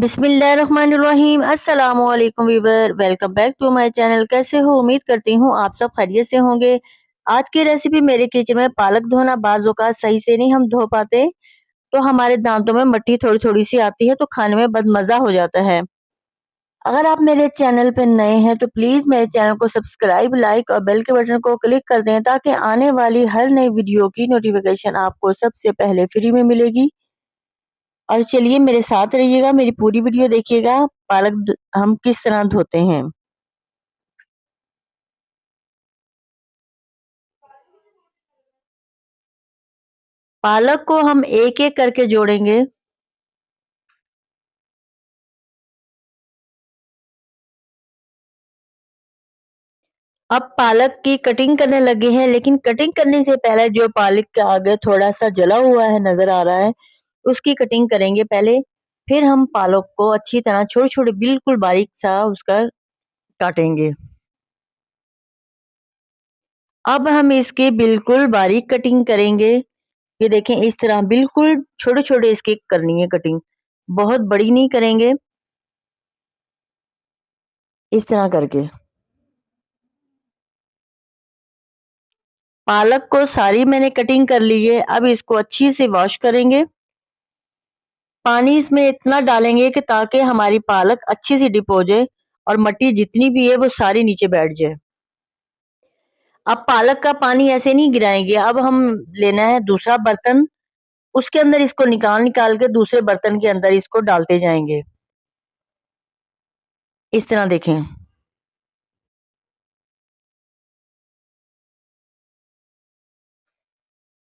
बिस्मिल्लाहिर्रहमानिर्रहीम अस्सलामु अलैकुम viewer, welcome back to my channel. कैसे हो? उम्मीद करती हूँ आप सब खैरियत से होंगे। आज की रेसिपी मेरे किचन में पालक धोना। बाज़ औक़ात सही से नहीं हम धो पाते तो हमारे दांतों में मट्टी थोड़ी थोड़ी सी आती है, तो खाने में बदमज़ा हो जाता है। अगर आप मेरे चैनल पे नए हैं तो प्लीज मेरे चैनल को सब्सक्राइब, लाइक और बेल के बटन को क्लिक कर दें ताकि आने वाली हर नई वीडियो की नोटिफिकेशन आपको सबसे पहले फ्री में मिलेगी। और चलिए मेरे साथ रहिएगा, मेरी पूरी वीडियो देखिएगा पालक हम किस तरह धोते हैं। पालक को हम एक एक करके जोड़ेंगे। अब पालक की कटिंग करने लगे हैं, लेकिन कटिंग करने से पहले जो पालक के आगे थोड़ा सा जला हुआ है नजर आ रहा है, उसकी कटिंग करेंगे पहले। फिर हम पालक को अच्छी तरह छोटे छोटे बिल्कुल बारीक सा उसका काटेंगे। अब हम इसकी बिल्कुल बारीक कटिंग करेंगे। ये देखें, इस तरह बिल्कुल छोटे छोटे इसकी करनी है कटिंग, बहुत बड़ी नहीं करेंगे, इस तरह करके। पालक को सारी मैंने कटिंग कर ली है। अब इसको अच्छी से वॉश करेंगे। पानी इसमें इतना डालेंगे कि ताकि हमारी पालक अच्छी सी डिप हो जाए और मट्टी जितनी भी है वो सारी नीचे बैठ जाए। अब पालक का पानी ऐसे नहीं गिराएंगे। अब हम लेना है दूसरा बर्तन, उसके अंदर इसको निकाल निकाल के दूसरे बर्तन के अंदर इसको डालते जाएंगे, इस तरह देखें।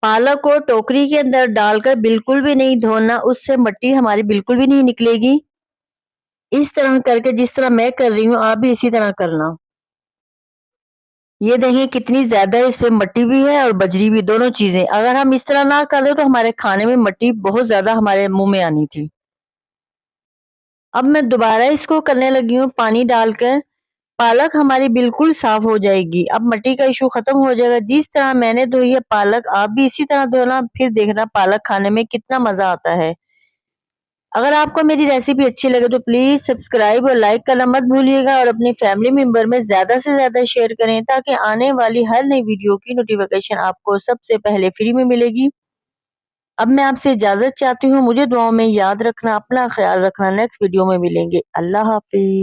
पालक को टोकरी के अंदर डालकर बिल्कुल भी नहीं धोना, उससे मट्टी हमारी बिल्कुल भी नहीं निकलेगी। इस तरह करके जिस तरह मैं कर रही हूँ आप भी इसी तरह करना। ये देखिए कितनी ज्यादा इस पे मट्टी भी है और बजरी भी, दोनों चीजें। अगर हम इस तरह ना करें तो हमारे खाने में मट्टी बहुत ज्यादा हमारे मुंह में आनी थी। अब मैं दोबारा इसको करने लगी हूँ पानी डालकर। पालक हमारी बिल्कुल साफ हो जाएगी, अब मट्टी का इशू खत्म हो जाएगा। जिस तरह मैंने धोई है पालक आप भी इसी तरह धोना, फिर देखना पालक खाने में कितना मजा आता है। अगर आपको मेरी रेसिपी अच्छी लगे तो प्लीज सब्सक्राइब और लाइक करना मत भूलिएगा और अपने फैमिली मेंबर में ज्यादा से ज्यादा शेयर करें ताकि आने वाली हर नई वीडियो की नोटिफिकेशन आपको सबसे पहले फ्री में मिलेगी। अब मैं आपसे इजाजत चाहती हूँ, मुझे दुआओं में याद रखना, अपना ख्याल रखना। नेक्स्ट वीडियो में मिलेंगे। अल्लाह हाफिज।